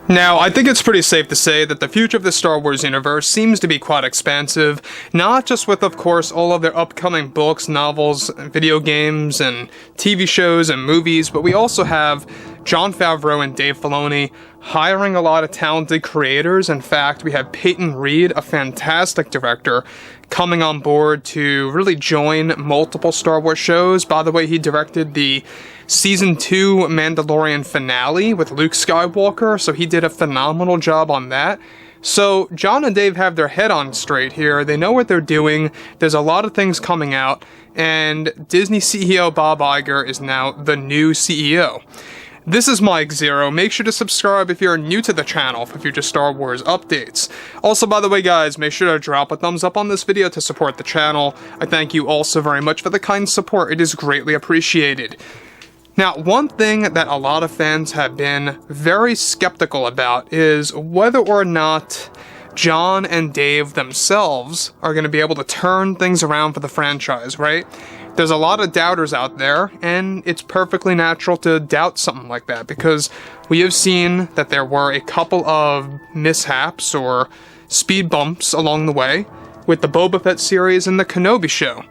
Now, I think it's pretty safe to say that the future of the Star Wars universe seems to be quite expansive, not just with, of course, all of their upcoming books, novels, video games, and TV shows and movies, but we also have Jon Favreau and Dave Filoni hiring a lot of talented creators. In fact, we have Peyton Reed, a fantastic director, coming on board to really join multiple Star Wars shows. By the way, he directed the Season 2 Mandalorian finale with Luke Skywalker, so he did a phenomenal job on that. So, Jon and Dave have their head on straight here. They know what they're doing. There's a lot of things coming out, and Disney CEO Bob Iger is now the new CEO. This is Mike Zero. Make sure to subscribe if you're new to the channel for future Star Wars updates. Also, by the way, guys, make sure to drop a thumbs up on this video to support the channel. I thank you also very much for the kind support. It is greatly appreciated. Now, one thing that a lot of fans have been very skeptical about is whether or not Jon and Dave themselves are going to be able to turn things around for the franchise, right? There's a lot of doubters out there, and it's perfectly natural to doubt something like that, because we have seen that there were a couple of mishaps or speed bumps along the way with the Boba Fett series and the Kenobi show.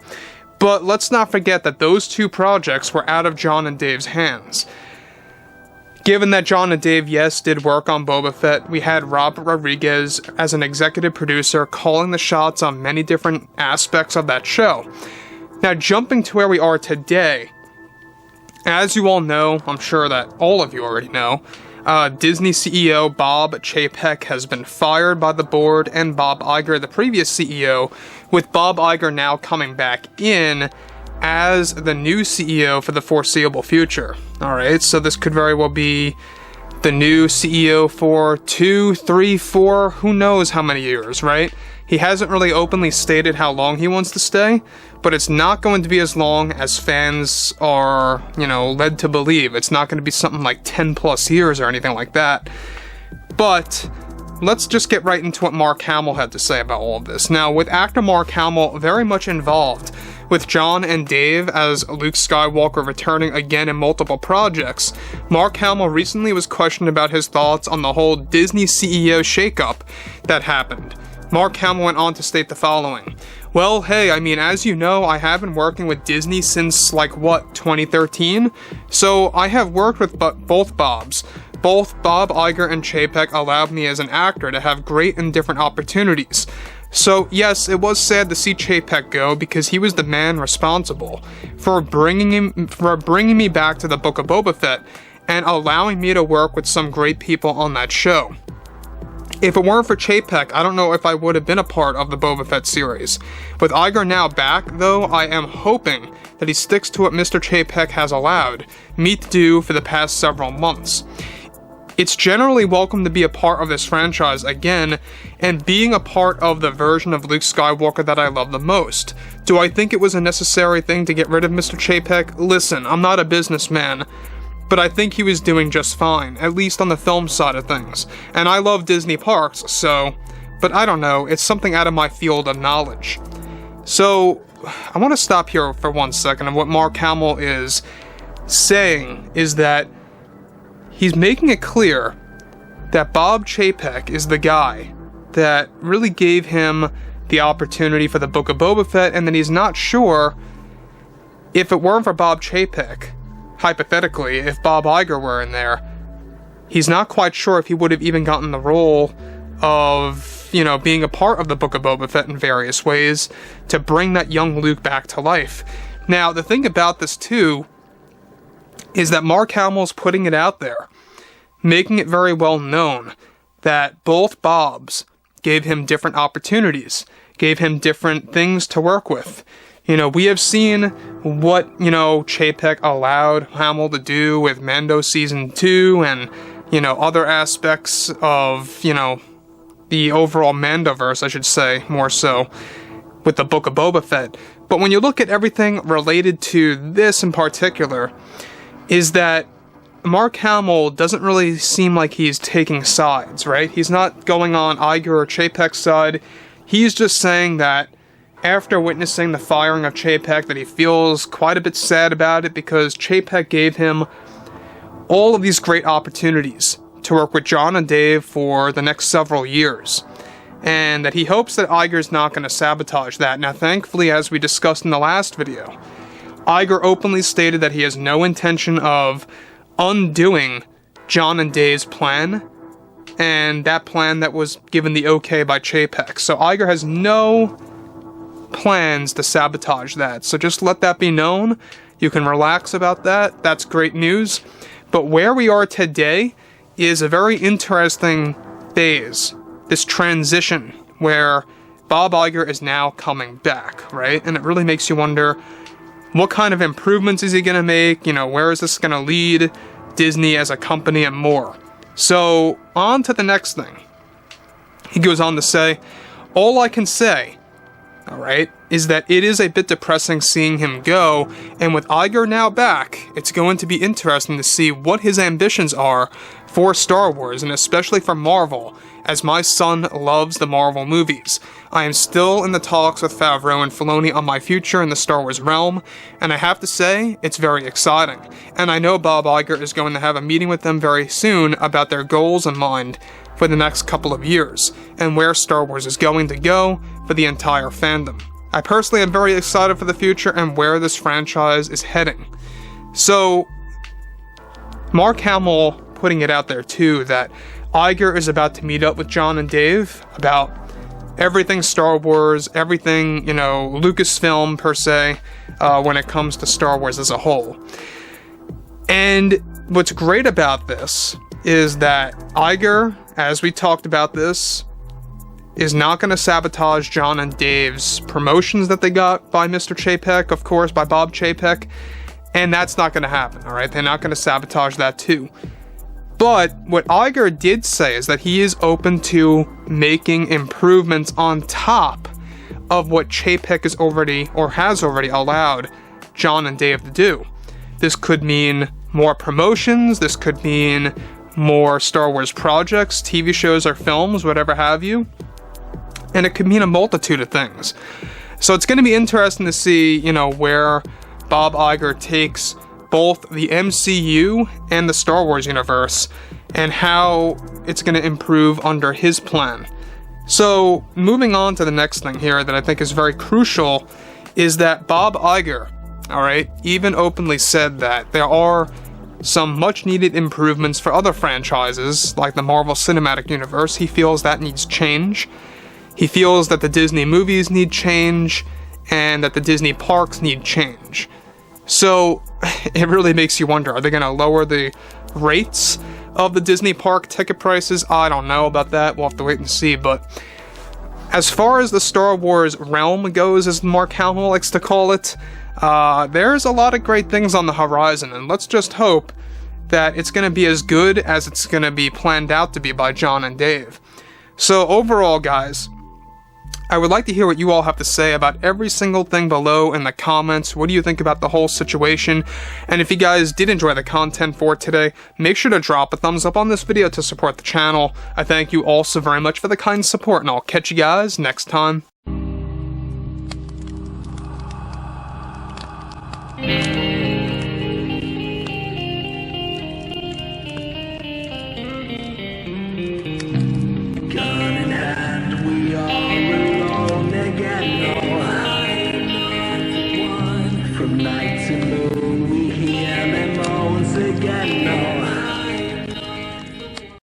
But let's not forget that those two projects were out of Jon and Dave's hands. Given that Jon and Dave, yes, did work on Boba Fett, we had Robert Rodriguez as an executive producer calling the shots on many different aspects of that show. Now, jumping to where we are today, as you all know, I'm sure that all of you already know, Disney CEO Bob Chapek has been fired by the board, and Bob Iger, the previous CEO, with Bob Iger now coming back in as the new CEO for the foreseeable future. Alright, so this could very well be the new CEO for 2, 3, 4, who knows how many years, right? He hasn't really openly stated how long he wants to stay, but it's not going to be as long as fans are, led to believe. It's not going to be something like 10 plus years or anything like that. But let's just get right into what Mark Hamill had to say about all of this. Now, with actor Mark Hamill very much involved with Jon and Dave as Luke Skywalker returning again in multiple projects, Mark Hamill recently was questioned about his thoughts on the whole Disney CEO shakeup that happened. Mark Hamill went on to state the following. Well, hey, as you know, I have been working with Disney since, 2013? So I have worked with both Bobs. Both Bob Iger and Chapek allowed me as an actor to have great and different opportunities. So yes, it was sad to see Chapek go because he was the man responsible for bringing me back to the Book of Boba Fett and allowing me to work with some great people on that show. If it weren't for Chapek, I don't know if I would have been a part of the Boba Fett series. With Iger now back, though, I am hoping that he sticks to what Mr. Chapek has allowed me to do for the past several months. It's generally welcome to be a part of this franchise again, and being a part of the version of Luke Skywalker that I love the most. Do I think it was a necessary thing to get rid of Mr. Chapek? Listen, I'm not a businessman, but I think he was doing just fine, at least on the film side of things. And I love Disney parks, but I don't know, it's something out of my field of knowledge. So, I want to stop here for 1 second, and what Mark Hamill is saying is that he's making it clear that Bob Chapek is the guy that really gave him the opportunity for the Book of Boba Fett, and that he's not sure if it weren't for Bob Chapek, hypothetically, if Bob Iger were in there, he's not quite sure if he would have even gotten the role of, being a part of the Book of Boba Fett in various ways to bring that young Luke back to life. Now, the thing about this, too, is that Mark Hamill's putting it out there, making it very well known that both Bobs gave him different opportunities, gave him different things to work with. We have seen what, Chapek allowed Hamill to do with Mando Season 2 and, other aspects of, the overall Mandoverse, I should say, more so, with the Book of Boba Fett. But when you look at everything related to this in particular, is that Mark Hamill doesn't really seem like he's taking sides, right? He's not going on Iger or Chapek's side. He's just saying that after witnessing the firing of Chapek, that he feels quite a bit sad about it because Chapek gave him all of these great opportunities to work with John and Dave for the next several years, and that he hopes that Iger's not going to sabotage that. Now, thankfully, as we discussed in the last video, Iger openly stated that he has no intention of undoing John and Dave's plan, and that plan that was given the okay by Chapek. So Iger has no plans to sabotage that. So just let that be known. You can relax about that. That's great news. But where we are today is a very interesting phase. This transition where Bob Iger is now coming back, right? And it really makes you wonder, what kind of improvements is he going to make? You know, where is this going to lead Disney as a company and more? So, on to the next thing. He goes on to say, all I can say, alright, is that it is a bit depressing seeing him go, and with Iger now back, it's going to be interesting to see what his ambitions are for Star Wars, and especially for Marvel, as my son loves the Marvel movies. I am still in the talks with Favreau and Filoni on my future in the Star Wars realm, and I have to say, it's very exciting. And I know Bob Iger is going to have a meeting with them very soon about their goals in mind for the next couple of years, and where Star Wars is going to go for the entire fandom. I personally am very excited for the future and where this franchise is heading. So, Mark Hamill putting it out there too, that Iger is about to meet up with John and Dave about everything Star Wars, everything, you know, Lucasfilm per se, when it comes to Star Wars as a whole. And what's great about this is that Iger, as we talked about this, is not going to sabotage John and Dave's promotions that they got by Mr. Chapek, of course, by Bob Chapek, and that's not going to happen, alright? They're not going to sabotage that too. But what Iger did say is that he is open to making improvements on top of what Chapek is already, or has already allowed John and Dave to do. This could mean more promotions, this could mean more Star Wars projects, TV shows or films, whatever have you. And it could mean a multitude of things. So it's going to be interesting to see, you know, where Bob Iger takes both the MCU and the Star Wars universe, and how it's going to improve under his plan. So, moving on to the next thing here that I think is very crucial, is that Bob Iger, alright, even openly said that there are some much needed improvements for other franchises, like the Marvel Cinematic Universe. He feels that needs change. He feels that the Disney movies need change, and that the Disney parks need change. So, it really makes you wonder, are they going to lower the rates of the Disney park ticket prices? I don't know about that, we'll have to wait and see, but as far as the Star Wars realm goes, as Mark Hamill likes to call it, there's a lot of great things on the horizon, and let's just hope that it's going to be as good as it's going to be planned out to be by John and Dave. So overall, guys, I would like to hear what you all have to say about every single thing below in the comments. What do you think about the whole situation? And if you guys did enjoy the content for today, make sure to drop a thumbs up on this video to support the channel. I thank you all so very much for the kind support, and I'll catch you guys next time.